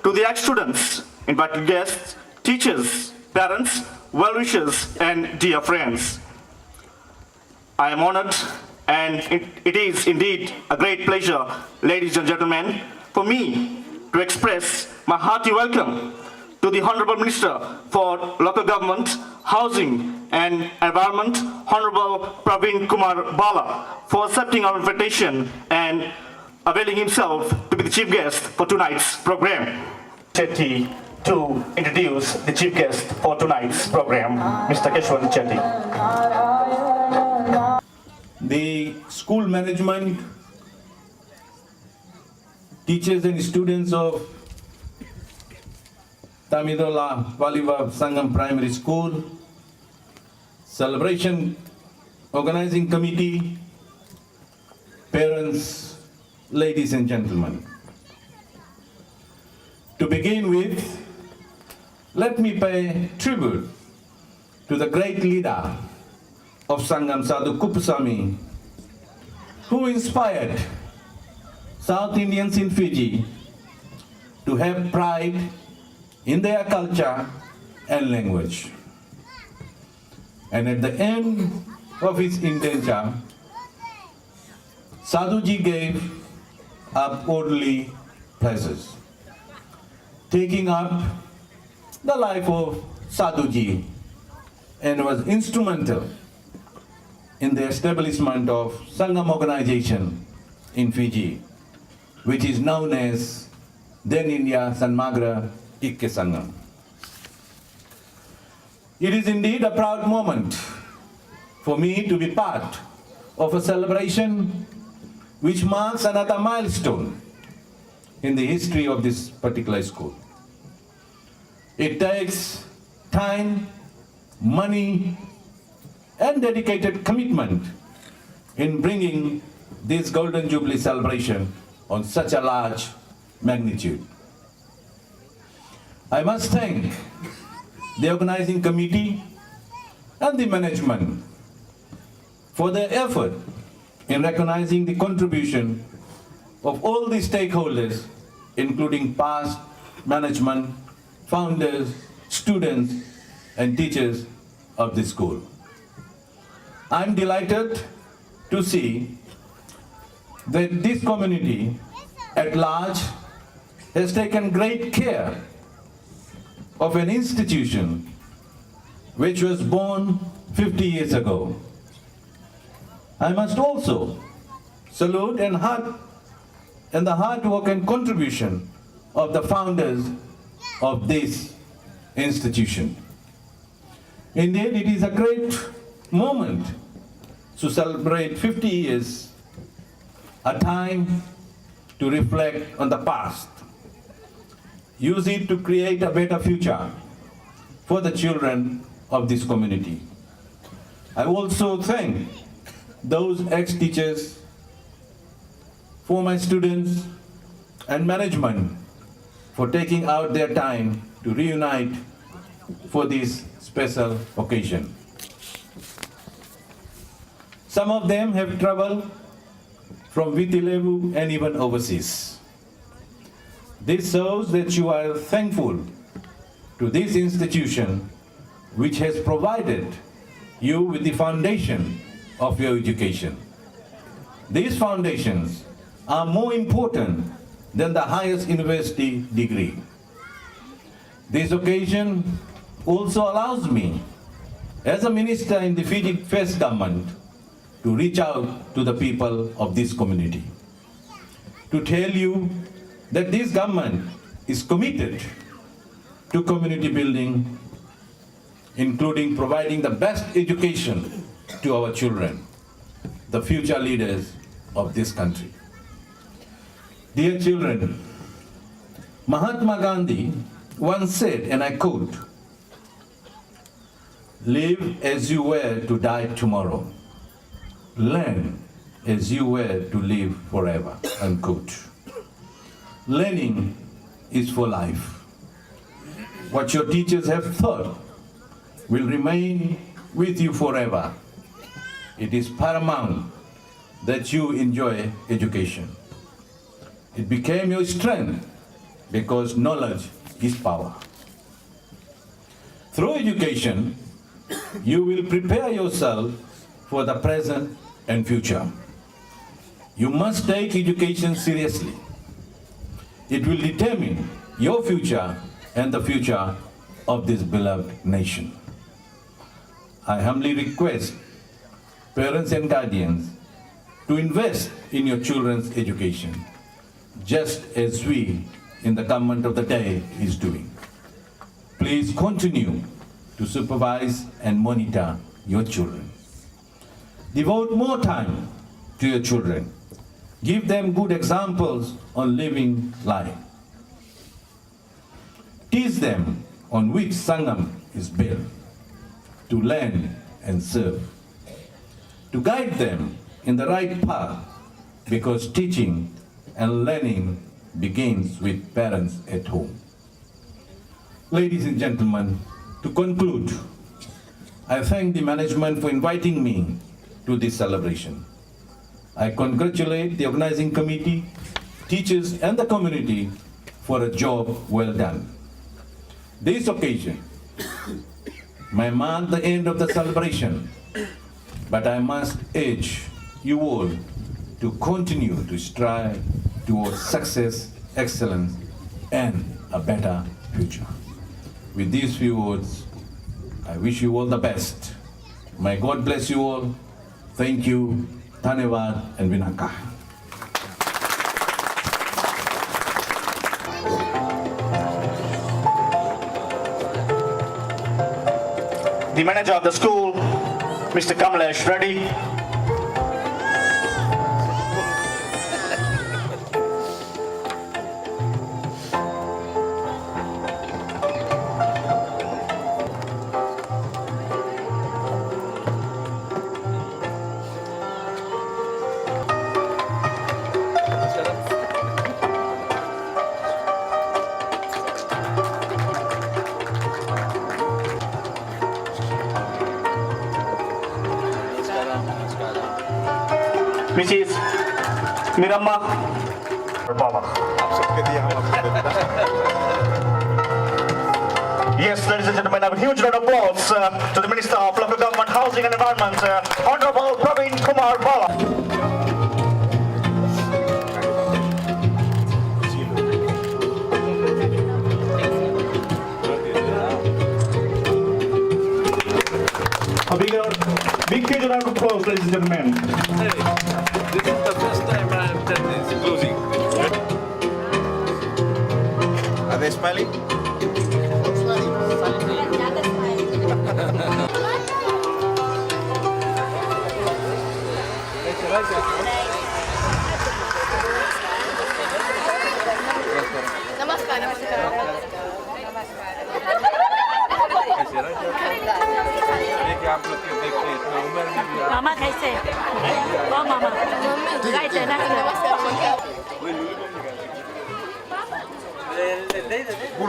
To the ex-students, invited guests, teachers, parents, well-wishers, and dear friends. I am honored, and it is indeed a great pleasure, ladies and gentlemen, for me to express my hearty welcome to the Honorable Minister for Local Government, Housing and Environment, Honorable Praveen Kumar Bala, for accepting our invitation and availing himself to be the chief guest for tonight's program. Chetty to introduce the chief guest for tonight's program, Mr. Keshwan Chetty. The school management, teachers and students of Tabucola Valibar Sangam Primary School, celebration organizing committee, parents, ladies and gentlemen. To begin with, let me pay tribute to the great leader of Sangam, Sadhu Kupusami, who inspired South Indians in Fiji to have pride in their culture and language. And at the end of his indenture, Sadhuji gave up worldly pleasures, taking up the life of Sadhuji, and was instrumental in the establishment of Sangam organization in Fiji, which is known as then India Sanmagra Ikke Sangam. It is indeed a proud moment for me to be part of a celebration which marks another milestone in the history of this particular school. It takes time, money, and dedicated commitment in bringing this Golden Jubilee celebration on such a large magnitude. I must thank the organizing committee and the management for their effort in recognizing the contribution of all the stakeholders, including past management, founders, students, and teachers of the school. I'm delighted to see that this community at large has taken great care of an institution which was born 50 years ago. I must also salute the hard work and contribution of the founders of this institution. Indeed, it is a great moment to celebrate 50 years, a time to reflect on the past, use it to create a better future for the children of this community. I also thank those ex-teachers, former students, and management for taking out their time to reunite for this special occasion. Some of them have traveled from Vitilevu and even overseas. This shows that you are thankful to this institution which has provided you with the foundation of your education. These foundations are more important than the highest university degree. This occasion also allows me, as a minister in the Fiji First government, to reach out to the people of this community, to tell you that this government is committed to community building, including providing the best education to our children, the future leaders of this country. Dear children, Mahatma Gandhi once said, and I quote, "Live as you were to die tomorrow. Learn as you were to live forever," unquote. Learning is for life. What your teachers have taught will remain with you forever. It is paramount that you enjoy education. It became your strength because knowledge is power. Through education, you will prepare yourself for the present and future. You must take education seriously. It will determine your future and the future of this beloved nation. I humbly request parents and guardians to invest in your children's education, just as we in the government of the day is doing. Please continue to supervise and monitor your children. Devote more time to your children. Give them good examples on living life. Teach them on which Sangam is built, to learn and serve. To guide them in the right path, because teaching and learning begins with parents at home. Ladies and gentlemen, to conclude, I thank the management for inviting me to this celebration. I congratulate the organizing committee, teachers, and the community for a job well done. This occasion may mark the end of the celebration, but I must urge you all to continue to strive towards success, excellence, and a better future. With these few words, I wish you all the best. May God bless you all. Thank you, Dhanyavad, and Vinaka. The manager of the school, Mr. Kamlesh Reddy. Mrs. Miramma Baba. Yes, ladies and gentlemen, a huge round of applause to the Minister of Local Government, Housing and Environment, Honorable Praveen Kumar Bala. A big huge round of applause, ladies and gentlemen. This is the first time I have done this closing. Are they smiling? नमस्कार नमस्कार देखिए आप लोग देखिए इतना उम्र में भी मामा कैसे वो मामा कैसे ना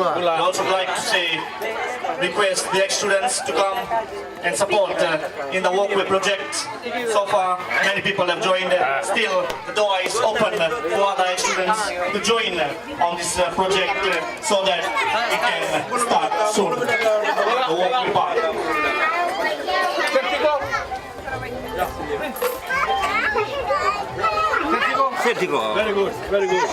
I also like to say, request the ex-students to come and support in the walkway project. So far, many people have joined. Still, the door is open for other ex-students to join on this project so that we can start soon the walkway part. very good, very good.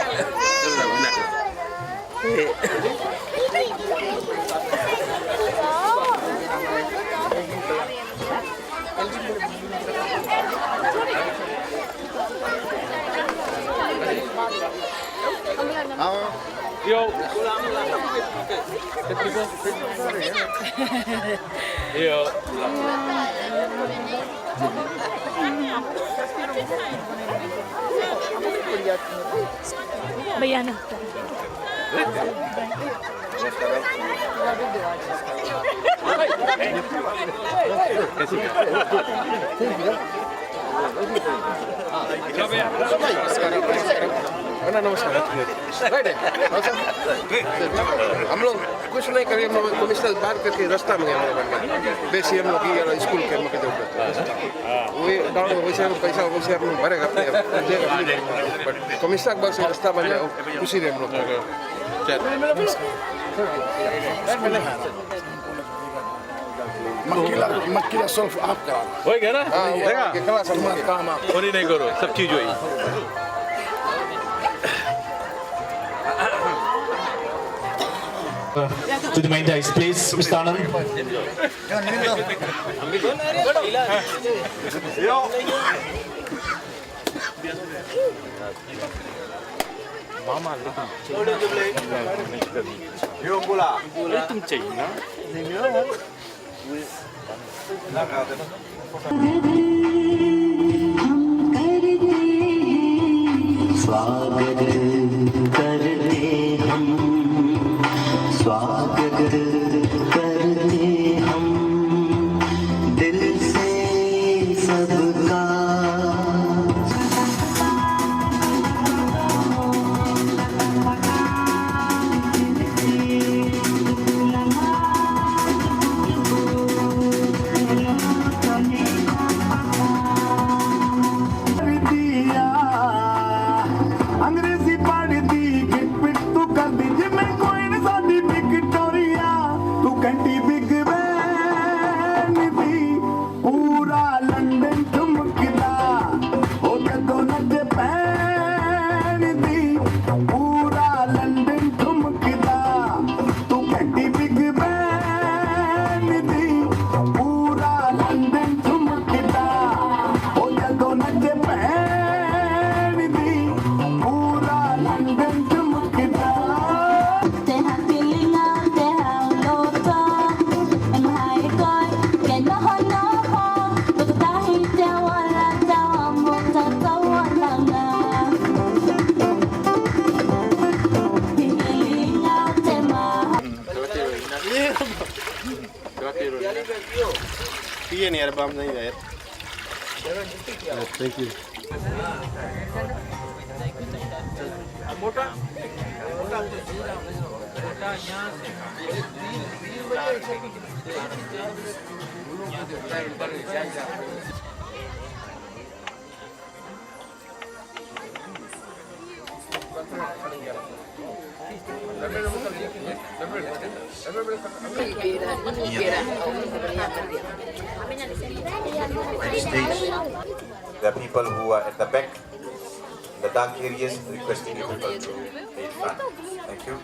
Yo. Yo. Bayana. हम लोग कुछ नहीं करें हम लोग commissioner बात करके रास्ता में गए बेसी हम लोग ये स्कूल के मौके पे वही गांव में वैसे पैसा वैसे हम भरेगा अपने बट कमिश्नर बस रास्ता बन जाए खुशी रहे हम लोग मक्खीला सल्फ आप करा हो गया ना देखा क्लास काम आप और नहीं करो सब चीज हुई To the main dais, please, Mr. Anand. स्वागत करते हम स्वागत करते हम दिल से सबका अंग्रेजी पढ़ दी पिट्टू कर दी जिम्मे कोई न साडी विक्टोरिया तू कंटी बिग बैन दी पूरा लंदन ठुमकदा ओ जदों नच पैन दी पूरा लंदन ठुमकदा तू कंटी बिग बैन दी पूरा लंदन ठुमकदा ओ जदों नच पैन दी पूरा लंदन ठुमकदा ये नहीं यार बाम नहीं यार thank you There are people who are at the back, the dark areas, requesting you people to be front. Thank you.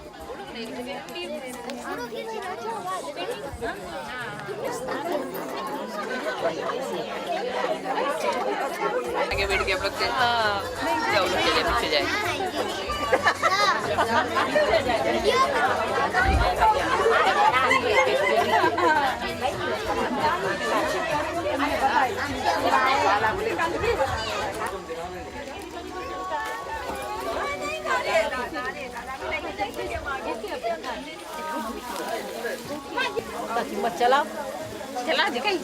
आगे बैठ के आप लोग जाओ चलिए पीछे जाए चलाओ चला जी कहीं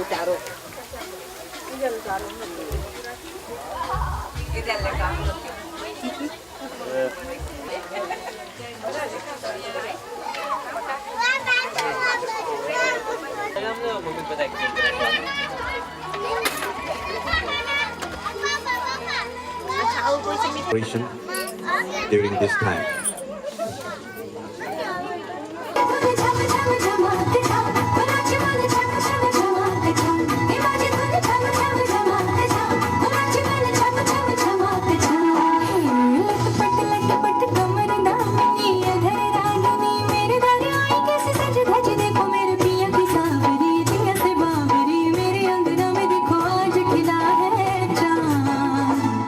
चारों इधर लगा During this time.